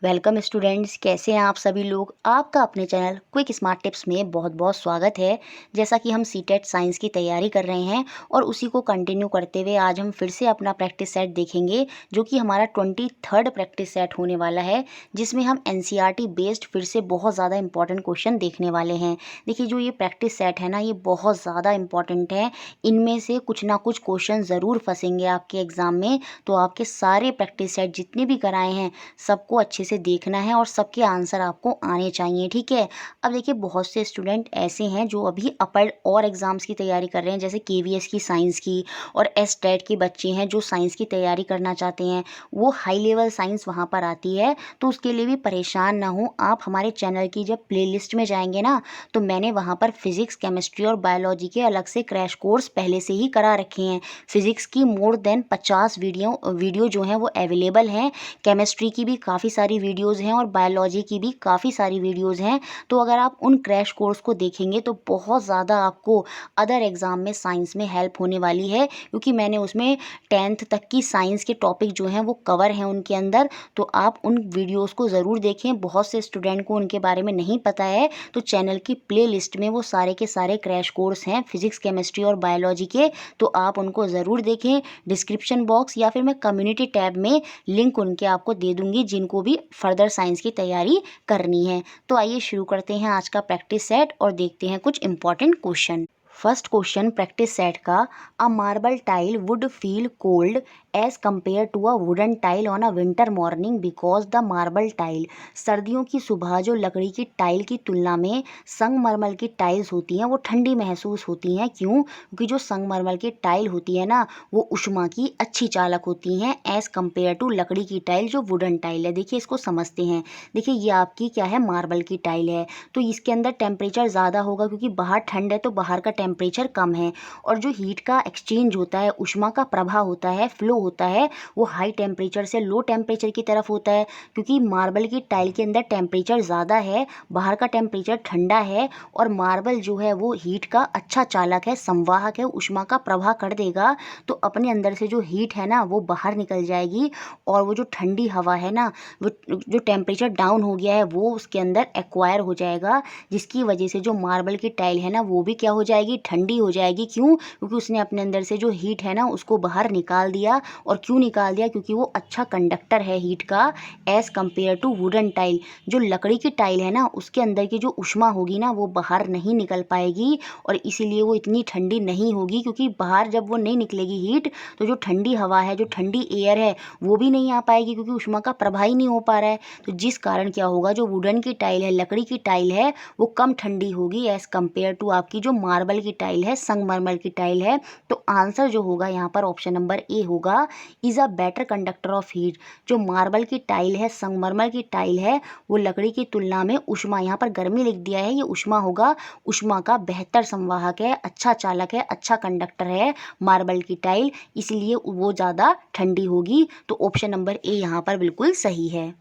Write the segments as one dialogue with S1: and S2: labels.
S1: Welcome students, कैसे हैं आप सभी लोग। आपका अपने चैनल क्विक स्मार्ट टिप्स में बहुत बहुत स्वागत है। जैसा कि हम सीटेट साइंस की तैयारी कर रहे हैं और उसी को कंटिन्यू करते हुए आज हम फिर से अपना प्रैक्टिस सेट देखेंगे, जो कि हमारा 23rd प्रैक्टिस सेट होने वाला है, जिसमें हम एनसीईआरटी बेस्ड फिर से बहुत ज़्यादा इंपॉर्टेंट क्वेश्चन देखने वाले हैं। देखिए, जो ये प्रैक्टिस सेट है ना, ये बहुत ज़्यादा इंपॉर्टेंट है। इनमें से कुछ ना कुछ क्वेश्चन ज़रूर फंसेंगे आपके एग्ज़ाम में, तो आपके सारे प्रैक्टिस सेट जितने भी कराए हैं सबको अच्छे से देखना है और सबके आंसर आपको आने चाहिए, ठीक है। अब देखिए, बहुत से स्टूडेंट ऐसे हैं जो अभी अपर और एग्ज़ाम्स की तैयारी कर रहे हैं, जैसे केवीएस की साइंस की और एस टेट के बच्चे हैं जो साइंस की तैयारी करना चाहते हैं। वो हाई लेवल साइंस वहाँ पर आती है, तो उसके लिए भी परेशान ना हो आप। हमारे चैनल की जब प्लेलिस्ट में जाएंगे ना, तो मैंने वहाँ पर फिजिक्स, केमिस्ट्री और बायोलॉजी के अलग से क्रैश कोर्स पहले से ही करा रखे हैं। फिजिक्स की मोर देन 50 वीडियो जो हैं वो अवेलेबल हैं। केमिस्ट्री की भी काफ़ी सारी वीडियोज़ हैं और बायोलॉजी की भी काफ़ी सारी वीडियोज़ हैं। तो अगर आप उन क्रैश कोर्स को देखेंगे तो बहुत ज़्यादा आपको अदर एग्ज़ाम में साइंस में हेल्प होने वाली है, क्योंकि मैंने उसमें 10th तक की साइंस के टॉपिक जो हैं वो कवर हैं उनके अंदर। तो आप उन वीडियोज़ को ज़रूर देखें। बहुत से स्टूडेंट को उनके बारे में नहीं पता है, तो चैनल की प्ले लिस्ट में वो सारे के सारे क्रैश कोर्स हैं फिजिक्स, केमिस्ट्री और बायोलॉजी के, तो आप उनको ज़रूर देखें। डिस्क्रिप्शन बॉक्स या फिर मैं कम्युनिटी टैब में लिंक उनके आपको दे दूंगी, जिनको भी फर्दर साइंस की तैयारी करनी है। तो आइए शुरू करते हैं आज का प्रैक्टिस सेट और देखते हैं कुछ important question. First question practice set का, a marble tile would feel cold as compare to a wooden tile on a winter morning because the marble tile. सर्दियों की सुबह जो लकड़ी की टाइल की तुलना में संगमरमर की टाइल्स होती हैं वो ठंडी महसूस होती हैं। क्यों? क्योंकि जो संगमरमर की टाइल होती है ना, वो ऊष्मा की अच्छी चालक होती हैं एज़ कम्पेयर टू लकड़ी की टाइल जो वुडन टाइल है। देखिए, इसको समझते हैं। देखिए, ये आपकी क्या है, मार्बल की टाइल है, तो इसके अंदर टेम्परेचर ज़्यादा होगा, क्योंकि बाहर ठंड है तो बाहर का टेम्परेचर कम है। और जो हीट का एक्सचेंज होता है, ऊष्मा का प्रवाह होता है, फ्लो होता है, वो हाई टेम्परेचर से लो टेम्परेचर की तरफ होता है। क्योंकि मार्बल की टाइल के अंदर टेम्परेचर ज़्यादा है, बाहर का टेम्परेचर ठंडा है, और मार्बल जो है वो हीट का अच्छा चालक है, संवाहक है, ऊष्मा का प्रवाह कर देगा, तो अपने अंदर से जो हीट है ना वो बाहर निकल जाएगी। और वो जो ठंडी हवा है ना, वो जो टेम्परेचर डाउन हो गया है वो उसके अंदर एक्वायर हो जाएगा, जिसकी वजह से जो मार्बल की टाइल है ना वो भी क्या हो जाएगी, ठंडी हो जाएगी। क्यों? क्योंकि उसने अपने अंदर से जो हीट है ना उसको बाहर निकाल दिया। और क्यों निकाल दिया? क्योंकि वो अच्छा कंडक्टर है हीट का, as compare to wooden tile. जो लकड़ी की टाइल है ना, उसके अंदर की जो ऊष्मा होगी ना वो बाहर नहीं निकल पाएगी, और इसीलिए वो इतनी ठंडी नहीं होगी। क्योंकि बाहर जब वो नहीं निकलेगी हीट, तो जो ठंडी हवा है, जो ठंडी एयर है, वो भी नहीं आ पाएगी, क्योंकि ऊष्मा का प्रवाह ही नहीं हो पा रहा है। तो जिस कारण क्या होगा, जो वुडन की टाइल है, लकड़ी की टाइल है, वो कम ठंडी होगी एज़ कम्पेयर टू आपकी जो मार्बल की टाइल है, संगमरमर की टाइल है। तो आंसर जो होगा यहाँ पर ऑप्शन नंबर ए होगा, is a better conductor of heat. जो मार्बल की टाइल है, संगमरमर की टाइल है, वो लकड़ी की तुलना में ऊष्मा, यहाँ पर गर्मी लिख दिया है, ये ऊष्मा होगा, ऊष्मा का बेहतर संवाहक है, अच्छा चालक है, अच्छा कंडक्टर है मार्बल की टाइल, इसलिए वो ज़्यादा ठंडी होगी। तो ऑप्शन नंबर ए यहाँ पर बिल्कुल सही है।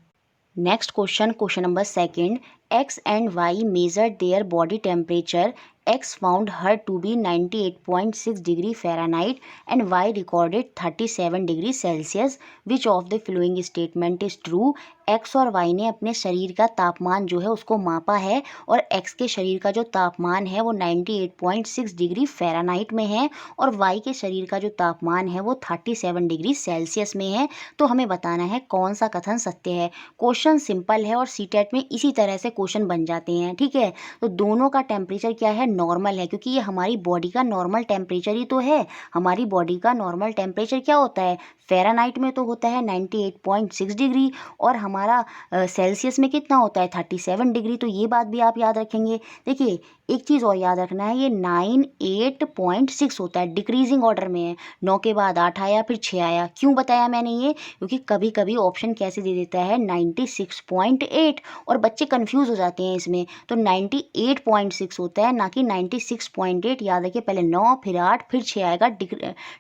S1: Next question, question number second, X and Y measure their body temperature. X found her to be 98.6 degree Fahrenheit and Y recorded 37 degree Celsius. Which of the following statement is true. X और Y ने अपने शरीर का तापमान जो है उसको मापा है, और एक्स के शरीर का जो तापमान है वो 98.6 डिग्री फ़ारेनहाइट में है, और वाई के शरीर का जो तापमान है वो 37 डिग्री सेल्सियस में है। तो हमें बताना है कौन सा कथन सत्य है। क्वेश्चन सिंपल है और सीटेट में इसी तरह से क्वेश्चन बन जाते हैं, ठीक है। तो दोनों का टेम्परेचर क्या है, नॉर्मल है, क्योंकि ये हमारी बॉडी का नॉर्मल टेम्परेचर ही तो है। हमारी बॉडी का नॉर्मल टेम्परेचर क्या होता है, फ़ारेनहाइट में तो होता है 98.6 डिग्री, और हमारा सेल्सियस में कितना होता है, 37 डिग्री। तो ये बात भी आप याद रखेंगे। देखिए, एक चीज़ और याद रखना है, ये 98.6 होता है, डिक्रीजिंग ऑर्डर में है। 9 के बाद 8 आया, फिर 6 आया। क्यों बताया मैंने ये? क्योंकि कभी कभी ऑप्शन कैसे दे देता है, 96.8, और बच्चे कंफ्यूज हो जाते हैं इसमें। तो 98.6 होता है, ना कि 96.8। याद रखिए, पहले 9 फिर 8 फिर 6 आएगा,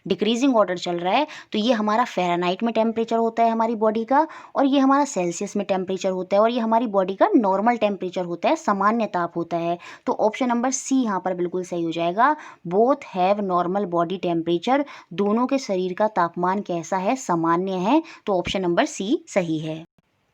S1: डिक्रीजिंग ऑर्डर चल रहा है। तो ये हमारा फ़ारेनहाइट में टेम्परेचर होता है हमारी बॉडी का, और ये हमारा सेल्सियस में टेम्परेचर होता है, और ये हमारी बॉडी का नॉर्मल टेम्परेचर होता है, सामान्य ताप होता है। तो ऑप्शन नंबर सी यहाँ पर बिल्कुल सही हो जाएगा। Both have normal body temperature. दोनों के शरीर का तापमान कैसा है, सामान्य है। तो ऑप्शन नंबर सी सही है।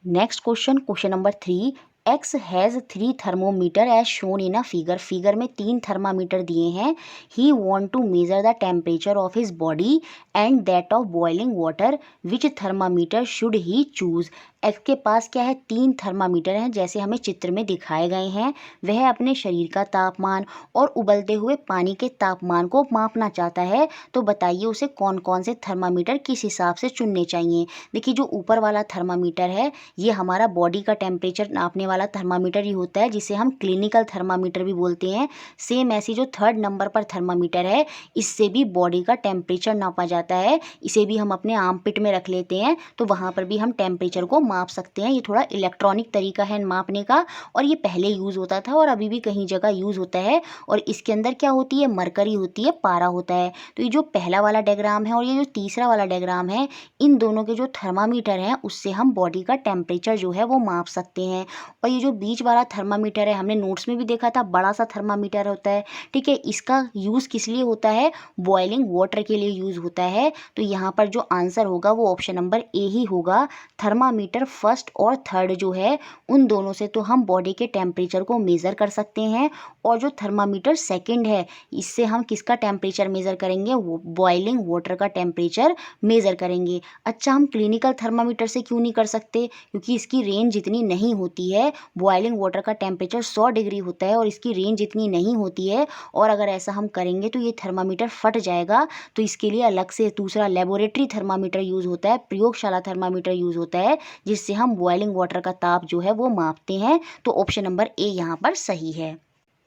S1: Next question, question number 3। X has 3 thermometer as shown in a figure. Figure में 3 थर्मामीटर दिए हैं। He want to measure the temperature of his body and that of boiling water, which thermometer should he choose. X के पास क्या है, 3 thermometer हैं जैसे हमें चित्र में दिखाए गए हैं। वह अपने शरीर का तापमान और उबलते हुए पानी के तापमान को मापना चाहता है। तो बताइए उसे कौन कौन से थर्मामीटर किस हिसाब से चुनने चाहिए। देखिए जो ऊपर वाला थर्मामीटर है ये हमारा बॉडी का टेम्परेचर नापने वाला थर्मामीटर ही होता है, जिसे हम क्लिनिकल थर्मामीटर भी बोलते हैं। सेम ऐसी जो 3rd नंबर पर थर्मामीटर है, इससे भी बॉडी का टेम्परेचर नापा जाता है। इसे भी हम अपने आर्मपिट में रख लेते हैं तो वहाँ पर भी हम टेम्परेचर को माप सकते हैं। ये थोड़ा इलेक्ट्रॉनिक तरीका है मापने का, और ये पहले यूज़ होता था और अभी भी कहीं जगह यूज़ होता है। और इसके अंदर क्या होती है, मरकरी होती है, पारा होता है। तो ये जो पहला वाला डायग्राम है और ये जो तीसरा वाला डायग्राम है, इन दोनों के जो थर्मामीटर हैं उससे हम बॉडी का टेम्परेचर जो है वो माप सकते हैं। और ये जो बीच वाला थर्मामीटर है, हमने नोट्स में भी देखा था, बड़ा सा थर्मामीटर होता है, ठीक है। इसका यूज़ किस लिए होता है, बॉइलिंग वाटर के लिए यूज़ होता है। तो यहाँ पर जो आंसर होगा वो ऑप्शन नंबर ए ही होगा। थर्मामीटर 1st और 3rd जो है, उन दोनों से तो हम बॉडी के टेम्परेचर को मेज़र कर सकते हैं। और जो थर्मामीटर 2nd है, इससे हम किसका टेम्परेचर मेज़र करेंगे, बॉइलिंग वाटर का टेम्परेचर मेज़र करेंगे। अच्छा, हम क्लिनिकल थर्मामीटर से क्यों नहीं कर सकते, क्योंकि इसकी रेंज इतनी नहीं होती है। बॉइलिंग वाटर का टेम्परेचर 100 डिग्री होता है और इसकी रेंज इतनी नहीं होती है। और अगर ऐसा हम करेंगे तो ये थर्मामीटर फट जाएगा। तो इसके लिए अलग से दूसरा लेबोरेटरी थर्मामीटर यूज़ होता है, प्रयोगशाला थर्मामीटर यूज़ होता है, जिससे हम बॉइलिंग वाटर का ताप जो है वो मापते हैं। तो ऑप्शन नंबर ए यहाँ पर सही है।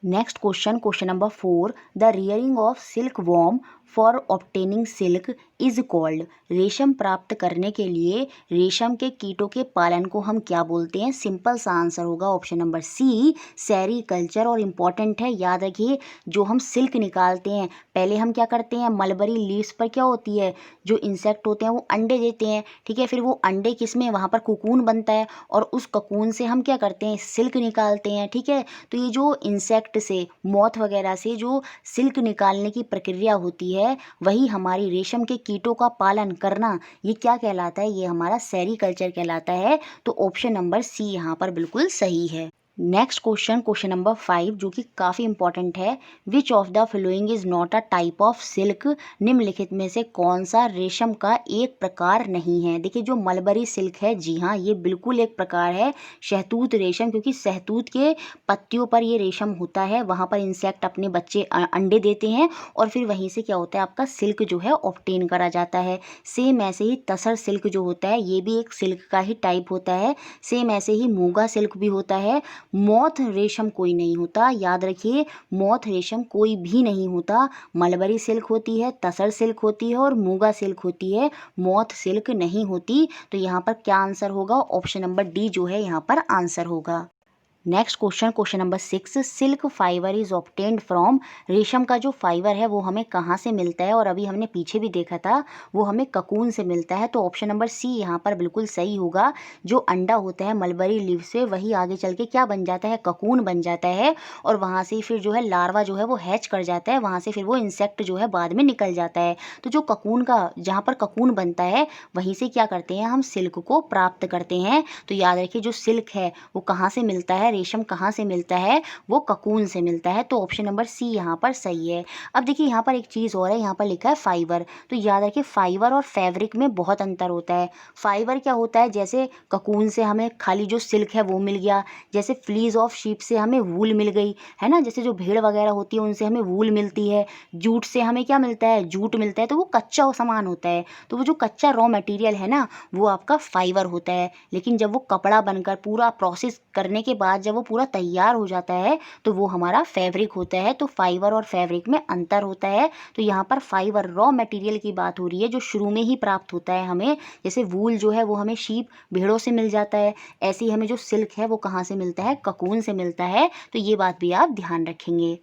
S1: Next question, question number 4। The rearing of silk worm for obtaining silk is called. रेशम प्राप्त करने के लिए रेशम के कीटों के पालन को हम क्या बोलते हैं। सिंपल सा आंसर होगा ऑप्शन नंबर सी, सेरीकल्चर। और इम्पॉर्टेंट है, याद रखिए, जो हम सिल्क निकालते हैं, पहले हम क्या करते हैं, मलबरी लीव्स पर क्या होती है, जो इंसेक्ट होते हैं वो अंडे देते हैं, ठीक है। फिर वो अंडे किस में, वहाँ पर कोकून बनता है, और उस कोकून से हम क्या करते हैं, सिल्क निकालते हैं, ठीक है। तो ये जो इंसेक्ट से, मॉथ वगैरह से जो सिल्क निकालने की प्रक्रिया होती है, वही हमारी रेशम के कीटों का पालन करना, ये क्या कहलाता है, ये हमारा सेरीकल्चर कहलाता है। तो ऑप्शन नंबर सी यहाँ पर बिल्कुल सही है। नेक्स्ट क्वेश्चन, क्वेश्चन नंबर 5, जो कि काफ़ी इंपॉर्टेंट है। विच of the following is not a type of silk. निम्नलिखित में से कौन सा रेशम का एक प्रकार नहीं है। देखिए जो मलबरी सिल्क है, जी हाँ, ये बिल्कुल एक प्रकार है शहतूत रेशम, क्योंकि शहतूत के पत्तियों पर ये रेशम होता है, वहाँ पर इंसेक्ट अपने बच्चे अंडे देते हैं और फिर वहीं से क्या होता है, आपका सिल्क जो है ऑब्टेन करा जाता है। सेम ऐसे ही तसर सिल्क जो होता है, ये भी एक सिल्क का ही टाइप होता है। सेम ऐसे ही मूंगा सिल्क भी होता है। मॉथ रेशम कोई नहीं होता, याद रखिए, मॉथ रेशम कोई भी नहीं होता। मलबरी सिल्क होती है, तसर सिल्क होती है और मूंगा सिल्क होती है, मॉथ सिल्क नहीं होती। तो यहाँ पर क्या आंसर होगा, ऑप्शन नंबर डी जो है यहाँ पर आंसर होगा। Next question, question number 6। Silk fibre is obtained from. रेशम का जो फाइबर है वो हमें कहाँ से मिलता है, और अभी हमने पीछे भी देखा था, वो हमें ककून से मिलता है। तो ऑप्शन नंबर सी यहाँ पर बिल्कुल सही होगा। जो अंडा होता है मलबरी लीव से, वही आगे चल के क्या बन जाता है, ककून बन जाता है, और वहाँ से फिर जो है लार्वा जो है वो हैच कर जाता है, वहाँ से फिर वो इंसेक्ट जो है बाद में निकल जाता है। तो जो ककून का, जहाँ पर ककून बनता है, वहीं से क्या करते हैं, हम सिल्क को प्राप्त करते हैं। तो याद रखिए, जो सिल्क है वो कहाँ से मिलता है, रेशम कहाँ से मिलता है, वो ककून से मिलता है। तो ऑप्शन नंबर सी यहाँ पर सही है। अब देखिए यहाँ पर एक चीज़ और है, यहाँ पर लिखा है फाइबर। तो याद रखिए, फाइबर और फैब्रिक में बहुत अंतर होता है। फाइबर क्या होता है, जैसे ककून से हमें खाली जो सिल्क है वो मिल गया, जैसे फ्लीज ऑफ शीप से हमें वूल मिल गई, है ना, जैसे जो भेड़ वगैरह होती है उनसे हमें वूल मिलती है। जूट से हमें क्या मिलता है, जूट मिलता है। तो वो कच्चा सामान होता है, तो वो जो कच्चा रॉ मटेरियल है ना, वो आपका फाइबर होता है। लेकिन जब वो कपड़ा बनकर पूरा प्रोसेस करने के बाद जब वो पूरा तैयार हो जाता है, तो वो हमारा फैब्रिक होता है। तो फाइबर और फैब्रिक में अंतर होता है। तो यहाँ पर फाइबर रॉ मटेरियल की बात हो रही है, जो शुरू में ही प्राप्त होता है हमें। जैसे वूल जो है वो हमें शीप, भेड़ों से मिल जाता है, ऐसे ही हमें जो सिल्क है वो कहाँ से मिलता है, ककून से मिलता है। तो ये बात भी आप ध्यान रखेंगे।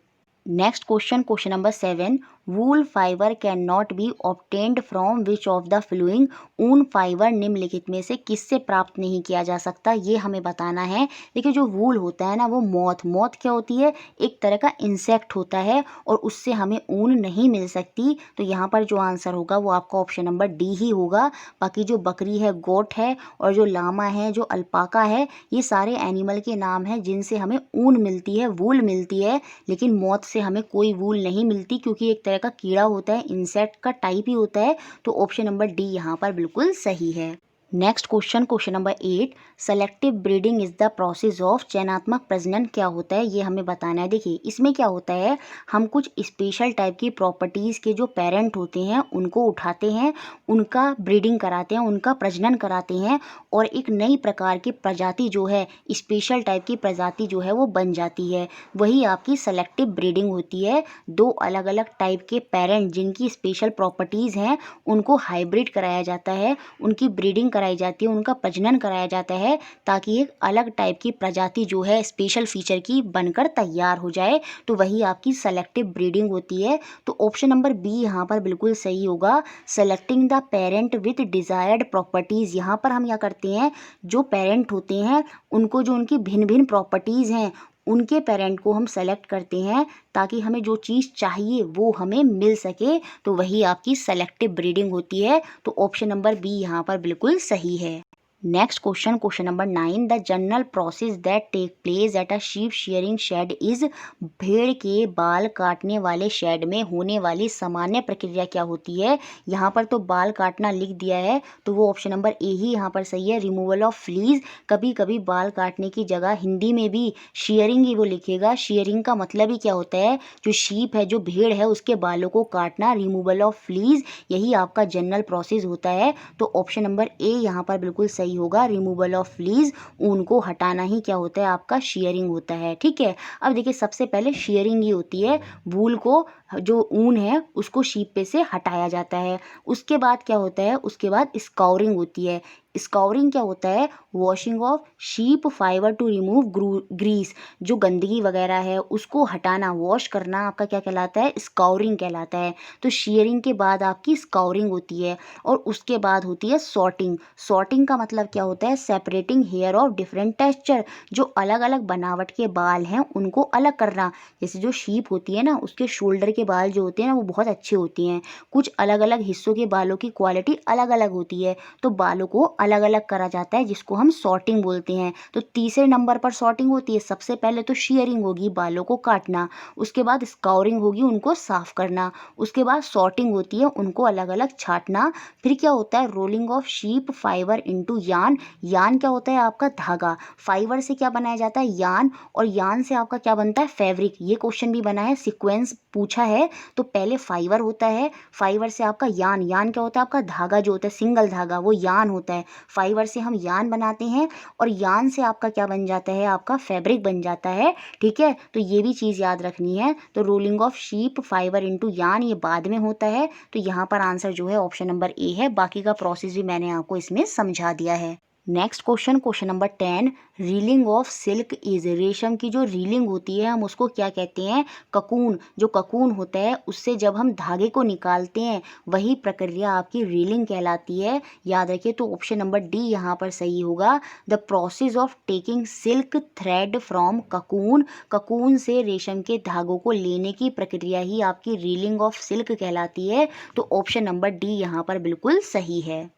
S1: Next question, question number 7। Wool fibre can not be obtained from which of the following, ऊन फाइबर निम्नलिखित में से किससे प्राप्त नहीं किया जा सकता, ये हमें बताना है। देखिए जो वूल होता है ना वो मॉथ क्या होती है, एक तरह का इंसेक्ट होता है और उससे हमें ऊन नहीं मिल सकती। तो यहाँ पर जो आंसर होगा वो आपका ऑप्शन नंबर डी ही होगा। बाकी जो बकरी है, गोट है और जो लामा है, जो अल्पाका है, ये सारे एनिमल के नाम हैं जिनसे हमें ऊन मिलती है, वूल मिलती है। लेकिन मॉथ से हमें कोई वूल नहीं मिलती क्योंकि एक तरह का कीड़ा होता है, इंसेक्ट का टाइप ही होता है। तो ऑप्शन नंबर डी यहाँ पर बिल्कुल सही है। Next question number 8, selective breeding is the process of, चयनात्मक प्रजनन क्या होता है ये हमें बताना है। देखिए इसमें क्या होता है, हम कुछ स्पेशल टाइप की प्रॉपर्टीज़ के जो पेरेंट होते हैं उनको उठाते हैं, उनका ब्रीडिंग कराते हैं, उनका प्रजनन कराते हैं और एक नई प्रकार की प्रजाति जो है, स्पेशल टाइप की प्रजाति जो है वो बन जाती है। वही आपकी सेलेक्टिव ब्रीडिंग होती है। दो अलग अलग टाइप के पेरेंट जिनकी स्पेशल प्रॉपर्टीज़ हैं उनको हाइब्रिड कराया जाता है, उनकी ब्रीडिंग कराई जाती है, उनका प्रजनन कराया जाता है ताकि एक अलग टाइप की प्रजाति जो है स्पेशल फीचर की बनकर तैयार हो जाए। तो वही आपकी सेलेक्टिव ब्रीडिंग होती है। तो ऑप्शन नंबर बी यहाँ पर बिल्कुल सही होगा। Selecting the parent with desired properties, यहाँ पर हम क्या करते हैं, जो पेरेंट होते हैं उनको जो उनकी भिन्न भिन्न प्रॉपर्टीज़ हैं उनके पेरेंट को हम सेलेक्ट करते हैं ताकि हमें जो चीज़ चाहिए वो हमें मिल सके। तो वही आपकी सेलेक्टिव ब्रीडिंग होती है। तो ऑप्शन नंबर बी यहाँ पर बिल्कुल सही है। Next question number 9, the general process that take place at a sheep shearing shed is, भेड़ के बाल काटने वाले शेड में होने वाली सामान्य प्रक्रिया क्या होती है। यहाँ पर तो बाल काटना लिख दिया है तो वो ऑप्शन नंबर ए ही यहाँ पर सही है, रिमूवल ऑफ फ्लीज। कभी कभी बाल काटने की जगह हिंदी में भी शेयरिंग ही वो लिखेगा। शेयरिंग का मतलब ही क्या होता है, जो शीप है, जो भेड़ है, उसके बालों को काटना, रिमूवल ऑफ फ्लीज, यही आपका जनरल प्रोसेस होता है। तो ऑप्शन नंबर ए यहाँ पर बिल्कुल सही होगा, रिमूवल ऑफ फ्लीज, ऊन को हटाना ही क्या होता है आपका शेयरिंग होता है। ठीक है, अब देखिए सबसे पहले शेयरिंग ही होती है, वूल को जो ऊन है उसको शीप पे से हटाया जाता है। उसके बाद क्या होता है, उसके बाद स्काउरिंग होती है। स्काउरिंग क्या होता है, washing of sheep fibre to remove grease, जो गंदगी वगैरह है उसको हटाना, वॉश करना आपका क्या कहलाता है, स्काउरिंग कहलाता है। तो शेयरिंग के बाद आपकी स्काउरिंग होती है और उसके बाद होती है सॉर्टिंग। सॉर्टिंग का मतलब क्या होता है, separating hair of different texture, जो अलग अलग बनावट के बाल हैं उनको अलग करना। जैसे जो शीप होती है ना उसके शोल्डर के बाल जो होते हैं ना वो बहुत अच्छे होते हैं, कुछ अलग अलग हिस्सों के बालों की क्वालिटी अलग अलग होती है, तो बालों को अलग अलग करा जाता है जिसको हम सॉर्टिंग बोलते हैं। तो तीसरे नंबर पर सॉर्टिंग होती है। सबसे पहले तो शेयरिंग होगी, बालों को काटना, उसके बाद स्काउरिंग होगी, उनको साफ करना, उसके बाद सॉर्टिंग होती है, उनको अलग अलग छांटना। फिर क्या होता है, rolling of sheep fibre into यान। यान क्या होता है आपका धागा, फाइबर से क्या बनाया जाता है, यान, और यान से आपका क्या बनता है, फैब्रिक। ये क्वेश्चन भी बना है, सीक्वेंस पूछा है। तो पहले फाइबर होता है, फाइबर से आपका यान, यान क्या होता है आपका धागा जो होता है, सिंगल धागा, वो यान होता है। फाइबर से हम यान बनाते हैं और यान से आपका क्या बन जाता है, आपका फैब्रिक बन जाता है। ठीक है, तो ये भी चीज़ याद रखनी है। तो rolling of sheep fibre into यान ये बाद में होता है। तो यहाँ पर आंसर जो है ऑप्शन नंबर ए है। बाकी का प्रोसेस भी मैंने आपको इसमें समझा दिया है। Next question number 10, reeling of silk is, रेशम की जो रीलिंग होती है हम उसको क्या कहते हैं, ककून। जो ककून होता है उससे जब हम धागे को निकालते हैं वही प्रक्रिया आपकी रीलिंग कहलाती है। याद रखिए, तो ऑप्शन नंबर डी यहाँ पर सही होगा, the process of taking silk thread from cocoon, cocoon से रेशम के धागों को लेने की प्रक्रिया ही आपकी रीलिंग ऑफ सिल्क कहलाती है। तो ऑप्शन नंबर डी यहाँ पर बिल्कुल सही है।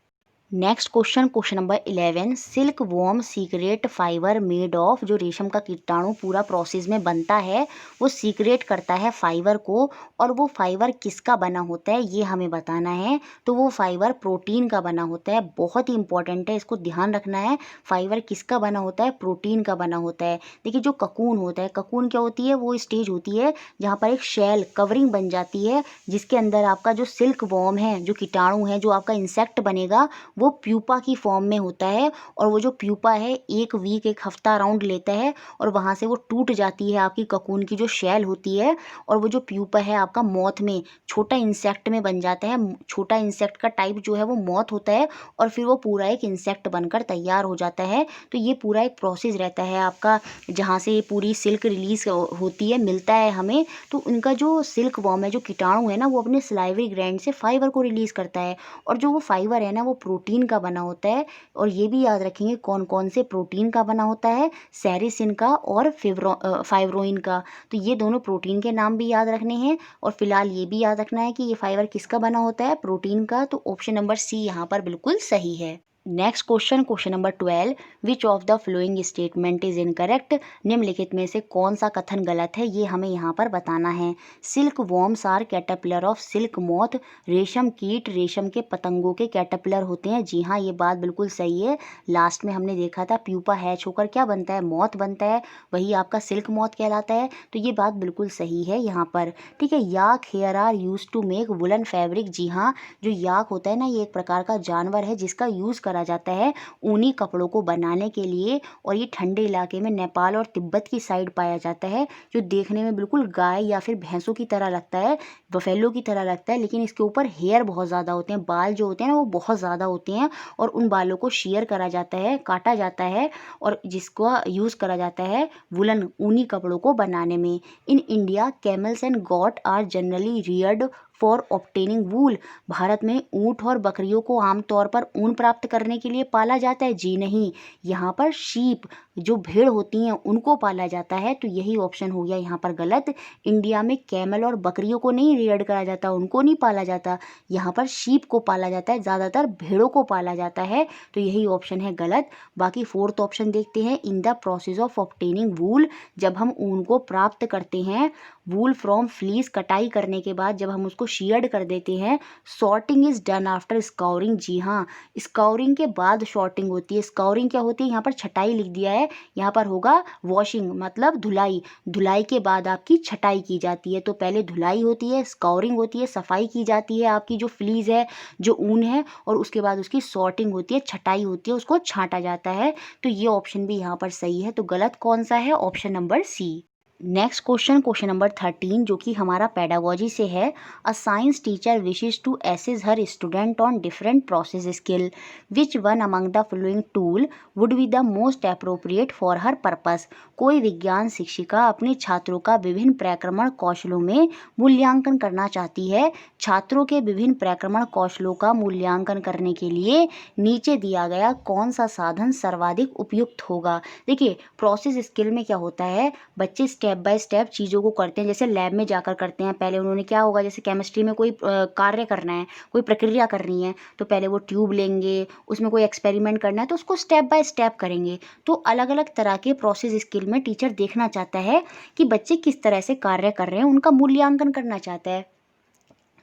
S1: Next question number 11, silk worm secret fibre made of, जो रेशम का कीटाणु पूरा प्रोसेस में बनता है वो सीक्रेट करता है फाइबर को, और वो फाइबर किसका बना होता है ये हमें बताना है। तो वो फाइबर प्रोटीन का बना होता है, बहुत ही इंपॉर्टेंट है, इसको ध्यान रखना है। फाइबर किसका बना होता है, प्रोटीन का बना होता है। देखिए जो ककून होता है, ककून क्या होती है, वो स्टेज होती है जहाँ पर एक शेल कवरिंग बन जाती है जिसके अंदर आपका जो सिल्क वॉर्म है, जो कीटाणु है, जो आपका इंसेक्ट बनेगा वो प्यूपा की फॉर्म में होता है, और वो जो प्यूपा है 1 वीक 1 हफ्ता राउंड लेता है, और वहाँ से वो टूट जाती है आपकी ककून की जो शेल होती है, और वो जो प्यूपा है आपका मॉथ में छोटा इंसेक्ट में बन जाता है। छोटा इंसेक्ट का टाइप जो है वो मॉथ होता है, और फिर वो पूरा एक इंसेक्ट बनकर तैयार हो जाता है। तो ये पूरा एक प्रोसेस रहता है आपका, जहाँ से ये पूरी सिल्क रिलीज होती है, मिलता है हमें। तो उनका जो सिल्क वॉर्म है, जो कीटाणु है ना, वो अपने सलाइवरी ग्लैंड से फाइबर को रिलीज करता है, और जो वो फाइबर है ना वो प्रोटीन का बना होता है। और ये भी याद रखेंगे कौन कौन से प्रोटीन का बना होता है, सेरिसिन का और फाइब्रोइन का। तो ये दोनों प्रोटीन के नाम भी याद रखने हैं, और फिलहाल ये भी याद रखना है कि ये फाइबर किसका बना होता है, प्रोटीन का। तो ऑप्शन नंबर सी यहाँ पर बिल्कुल सही है। Next question, question number 12, which of the following statement is incorrect. निम्नलिखित में से कौन सा कथन गलत है, ये हमें यहाँ पर बताना है। Silk worms are caterpillar of silk moth. रेशम कीट रेशम के पतंगों के कैटरपिलर होते हैं। जी हाँ, ये बात बिल्कुल सही है। लास्ट में हमने देखा था प्यूपा हैच होकर क्या बनता है, मॉथ बनता है, वही आपका सिल्क मॉथ कहलाता है। तो ये बात बिल्कुल सही है यहाँ पर। ठीक है, yak hair are used to make woollen fabric. जी हाँ, जो याक होता है ना, ये एक प्रकार का जानवर है जिसका यूज़ करा जाता है ऊनी कपड़ों को बनाने के लिए, और ये ठंडे इलाके में नेपाल और तिब्बत की साइड पाया जाता है, जो देखने में बिल्कुल गाय या फिर भैंसों की तरह लगता है, बफेलो की तरह लगता है, लेकिन इसके ऊपर हेयर बहुत ज़्यादा होते हैं, बाल जो होते हैं ना वो बहुत ज़्यादा होते हैं, और उन बालों को शेयर करा जाता है, काटा जाता है, और जिसको यूज़ करा जाता है वुलन ऊनी कपड़ों को बनाने में। In India camels and goat are generally reared for obtaining wool. Bharat में ऊँट और बकरियों को आमतौर पर ऊन प्राप्त करने के लिए पाला जाता है। जी नहीं, यहाँ पर शीप जो भेड़ होती हैं उनको पाला जाता है। तो यही ऑप्शन हो गया यहाँ पर गलत। इंडिया में कैमल और बकरियों को नहीं रियर्ड करा जाता, उनको नहीं पाला जाता, यहाँ पर शीप को पाला जाता है, ज़्यादातर भेड़ों को पाला जाता है। तो यही ऑप्शन है गलत। बाकी फोर्थ ऑप्शन देखते हैं, in the process of obtaining wool. जब हम ऊन को प्राप्त करते हैं, वूल फ्रॉम फ्लीस, कटाई करने के बाद जब हम उसको शीयर्ड कर देते हैं। Sorting is done after scouring. जी हाँ, स्काउरिंग के बाद शॉर्टिंग होती है। स्काउरिंग क्या होती है, यहाँ पर छटाई लिख दिया है, यहाँ पर होगा वॉशिंग, मतलब धुलाई। धुलाई के बाद आपकी छटाई की जाती है। तो पहले धुलाई होती है, स्काउरिंग होती है, सफाई की जाती है आपकी जो फ्लीज है, जो ऊन है, और उसके बाद उसकी सॉर्टिंग होती है, छटाई होती है, उसको छांटा जाता है। तो ये ऑप्शन भी यहाँ पर सही है। तो गलत कौन सा है, option number C. Next question, question number 13, जो कि हमारा पेडागोजी से है। A science teacher wishes to assess her student on different process skill. Which one among the following tool would be the most appropriate for her purpose. कोई विज्ञान शिक्षिका अपने छात्रों का विभिन्न प्रक्रमण कौशलों में मूल्यांकन करना चाहती है। छात्रों के विभिन्न प्रक्रमण कौशलों का मूल्यांकन करने के लिए नीचे दिया गया कौन सा साधन सर्वाधिक उपयुक्त होगा। देखिए, प्रोसेस स्किल में क्या होता है, बच्चे स्टेप बाय स्टेप चीज़ों को करते हैं, जैसे लैब में जाकर करते हैं। पहले उन्होंने क्या होगा, जैसे केमिस्ट्री में कोई कार्य करना है, कोई प्रक्रिया करनी है, तो पहले वो ट्यूब लेंगे, उसमें कोई एक्सपेरिमेंट करना है, तो उसको स्टेप बाय स्टेप करेंगे। तो अलग अलग तरह के प्रोसेस स्किल में टीचर देखना चाहता है कि बच्चे किस तरह से कार्य कर रहे हैं, उनका मूल्यांकन करना चाहता है।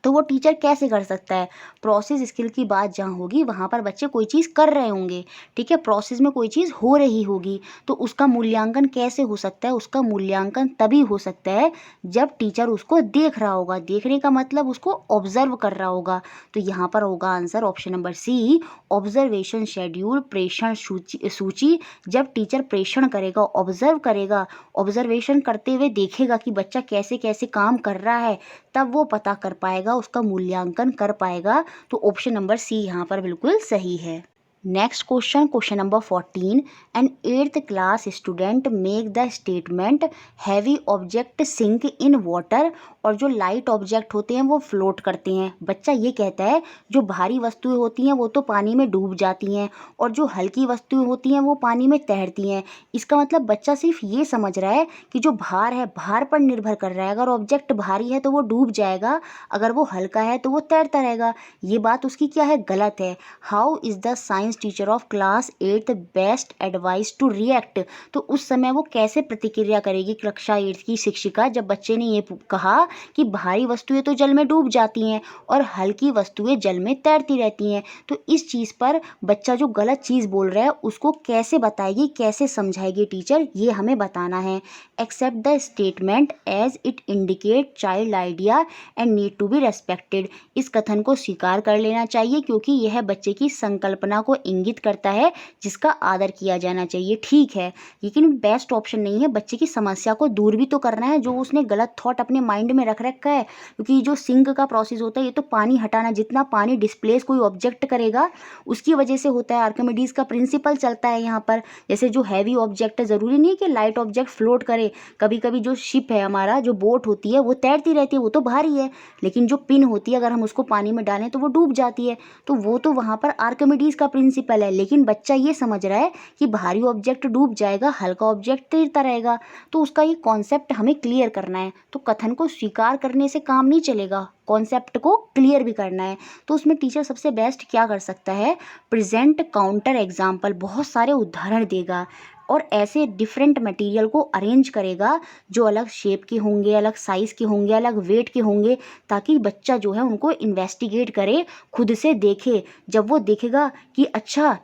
S1: तो वो टीचर कैसे कर सकता है, प्रोसेस स्किल की बात जहाँ होगी वहाँ पर बच्चे कोई चीज़ कर रहे होंगे, ठीक है, प्रोसेस में कोई चीज़ हो रही होगी, तो उसका मूल्यांकन कैसे हो सकता है, उसका मूल्यांकन तभी हो सकता है जब टीचर उसको देख रहा होगा। देखने का मतलब उसको ऑब्जर्व कर रहा होगा। तो यहाँ पर होगा answer option number C, observation schedule, प्रेषण सूची। जब टीचर प्रेषण करेगा, ऑब्जर्व करेगा, ऑब्जर्वेशन करते हुए देखेगा कि बच्चा कैसे कैसे काम कर रहा है, तब वो पता कर पाएगा, उसका मूल्यांकन कर पाएगा। तो ऑप्शन नंबर सी यहाँ पर बिल्कुल सही है। Next question, question number 14, an 8th class student make the statement heavy object sink in water. और जो लाइट ऑब्जेक्ट होते हैं वो फ्लोट करते हैं। बच्चा ये कहता है जो भारी वस्तुएं होती हैं वो तो पानी में डूब जाती हैं, और जो हल्की वस्तुएं होती हैं वो पानी में तैरती हैं। इसका मतलब बच्चा सिर्फ ये समझ रहा है कि जो भार है, भार पर निर्भर कर रहा है। अगर ऑब्जेक्ट भारी है तो वो डूब जाएगा, अगर वो हल्का है तो वो तैरता रहेगा। ये बात उसकी क्या है, गलत है। How is the science science teacher of class 8 best advice to react. तो उस समय वो कैसे प्रतिक्रिया करेगी कक्षा 8 की शिक्षिका जब बच्चे ने ये कहा कि भारी वस्तुएं तो जल में डूब जाती हैं और हल्की वस्तुएं जल में तैरती रहती हैं। तो इस चीज़ पर बच्चा जो गलत चीज़ बोल रहा है उसको कैसे बताएगी, कैसे समझाएगी टीचर, ये हमें बताना है। Accept the statement as it indicate child idea and need to be respected. इस कथन को स्वीकार कर लेना चाहिए क्योंकि यह बच्चे की संकल्पना को इंगित करता है जिसका आदर किया जाना चाहिए। ठीक है, लेकिन बेस्ट ऑप्शन नहीं है। बच्चे की समस्या को दूर भी तो करना है जो उसने गलत थॉट अपने माइंड में रख रखा है, क्योंकि जो सिंक का प्रोसेस होता है ये तो पानी हटाना, जितना पानी डिस्प्लेस कोई ऑब्जेक्ट करेगा उसकी वजह से होता है। आर्किमिडीज का प्रिंसिपल चलता है यहाँ पर। जैसे जो हैवी ऑब्जेक्ट है, ज़रूरी नहीं है कि लाइट ऑब्जेक्ट फ्लोट करे। कभी कभी जो शिप है हमारा, जो बोट होती है वो तैरती रहती है, वो तो भारी है, लेकिन जो पिन होती है अगर हम उसको पानी में डालें तो वो डूब जाती है। तो वो तो वहाँ पर आर्किमिडीज का प्रिंसिपल है, लेकिन बच्चा ये समझ रहा है कि भारी ऑब्जेक्ट डूब जाएगा, हल्का ऑब्जेक्ट तैरता रहेगा। तो उसका ये कॉन्सेप्ट हमें क्लियर करना है। तो कथन को स्वीकार करने से काम नहीं चलेगा, कॉन्सेप्ट को क्लियर भी करना है। तो उसमें टीचर सबसे बेस्ट क्या कर सकता है, प्रेजेंट काउंटर एग्जाम्पल, बहुत सारे उदाहरण देगा और ऐसे डिफरेंट मटेरियल को अरेंज करेगा जो अलग शेप के होंगे, अलग साइज़ के होंगे, अलग वेट के होंगे, ताकि बच्चा जो है उनको इन्वेस्टिगेट करे, खुद से देखे। जब वो देखेगा कि अच्छा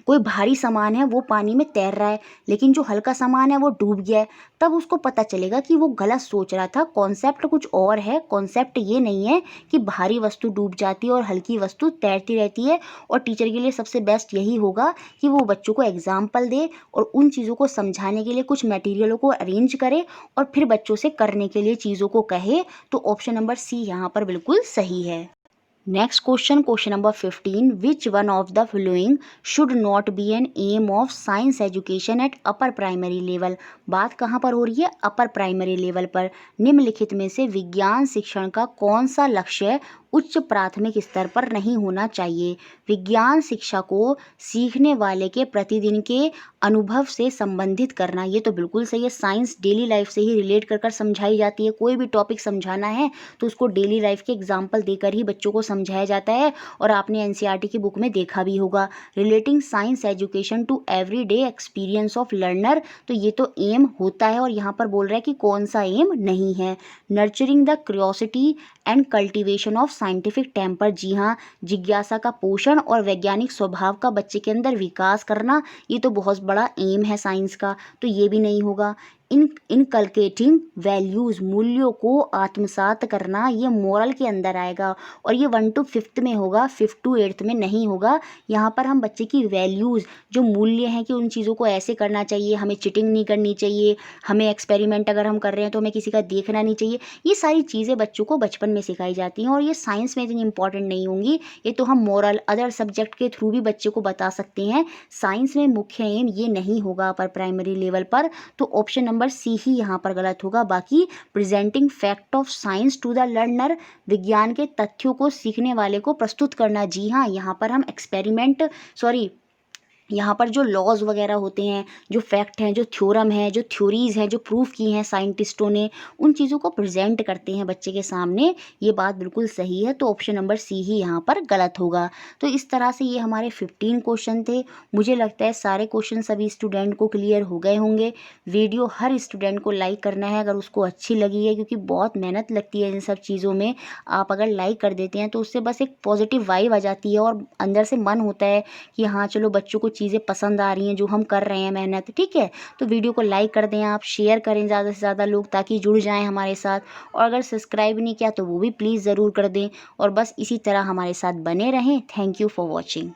S1: कोई भारी सामान है वो पानी में तैर रहा है, लेकिन जो हल्का सामान है वो डूब गया है, तब उसको पता चलेगा कि वो गलत सोच रहा था। कॉन्सेप्ट कुछ और है। कॉन्सेप्ट ये नहीं है कि भारी वस्तु डूब जाती है और हल्की वस्तु तैरती रहती है। और टीचर के लिए सबसे बेस्ट यही होगा कि वो बच्चों को एग्जाम्पल दे और उन चीज़ों को समझाने के लिए कुछ मटेरियलों को अरेंज करे और फिर बच्चों से करने के लिए चीज़ों को कहे। तो ऑप्शन नंबर सी यहाँ पर बिल्कुल सही है। Next question number 15, which one of the following should not be an aim of science education at upper primary level. बात कहाँ पर हो रही है, अपर प्राइमरी लेवल पर। निम्नलिखित में से विज्ञान शिक्षण का कौन सा लक्ष्य उच्च प्राथमिक स्तर पर नहीं होना चाहिए। विज्ञान शिक्षा को सीखने वाले के प्रतिदिन के अनुभव से संबंधित करना, ये तो बिल्कुल सही है। साइंस डेली लाइफ से ही रिलेट कर समझाई जाती है। कोई भी टॉपिक समझाना है तो उसको डेली लाइफ के एग्जाम्पल देकर ही बच्चों को समझाया जाता है। और आपने एनसीईआरटी की बुक में देखा भी होगा, relating science education to everyday experience of learner. तो ये तो एम होता है और यहाँ पर बोल रहा है कि कौन सा एम नहीं है। Nurturing the curiosity and cultivation of scientific temper, जी हाँ, जिज्ञासा का पोषण और वैज्ञानिक स्वभाव का बच्चे के अंदर विकास करना, ये तो बहुत बड़ा एम है साइंस का। तो ये भी नहीं होगा। इनकलकेटिंग वैल्यूज़, मूल्यों को आत्मसात करना, ये मोरल के अंदर आएगा और ये 1 to 5th में होगा, 5th to 8th में नहीं होगा। यहाँ पर हम बच्चे की वैल्यूज़, जो मूल्य हैं कि उन चीज़ों को ऐसे करना चाहिए, हमें चिटिंग नहीं करनी चाहिए, हमें एक्सपेरिमेंट अगर हम कर रहे हैं तो हमें किसी का देखना नहीं चाहिए, ये सारी चीज़ें बच्चों को बचपन में सिखाई जाती हैं और ये साइंस में इतनी इंपॉर्टेंट नहीं होंगी। ये तो हम मोरल अदर सब्जेक्ट के थ्रू भी बच्चे को बता सकते हैं। साइंस में मुख्य एम ये नहीं होगा अपर प्राइमरी लेवल पर। तो ऑप्शन नंबर सी ही यहाँ पर गलत होगा। बाकी presenting fact of science to the learner, विज्ञान के तथ्यों को सीखने वाले को प्रस्तुत करना, जी हाँ, यहाँ पर हम यहाँ पर जो लॉज वगैरह होते हैं, जो फैक्ट हैं, जो थ्योरम है, जो थ्योरीज़ हैं, जो प्रूफ की हैं साइंटिस्टों ने, उन चीज़ों को प्रेजेंट करते हैं बच्चे के सामने। ये बात बिल्कुल सही है। तो ऑप्शन नंबर सी ही यहाँ पर गलत होगा। तो इस तरह से ये हमारे 15 क्वेश्चन थे। मुझे लगता है सारे क्वेश्चन सभी स्टूडेंट को क्लियर हो गए होंगे। वीडियो हर स्टूडेंट को लाइक करना है अगर उसको अच्छी लगी है, क्योंकि बहुत मेहनत लगती है इन सब चीज़ों में। आप अगर लाइक कर देते हैं तो उससे बस एक पॉजिटिव वाइब आ जाती है और अंदर से मन होता है कि हाँ चलो बच्चों को चीज़ें पसंद आ रही हैं जो हम कर रहे हैं मेहनत। ठीक है, तो वीडियो को लाइक कर दें, आप शेयर करें ज़्यादा से ज़्यादा लोग ताकि जुड़ जाएं हमारे साथ। और अगर सब्सक्राइब नहीं किया तो वो भी प्लीज़ ज़रूर कर दें और बस इसी तरह हमारे साथ बने रहें। Thank you for watching.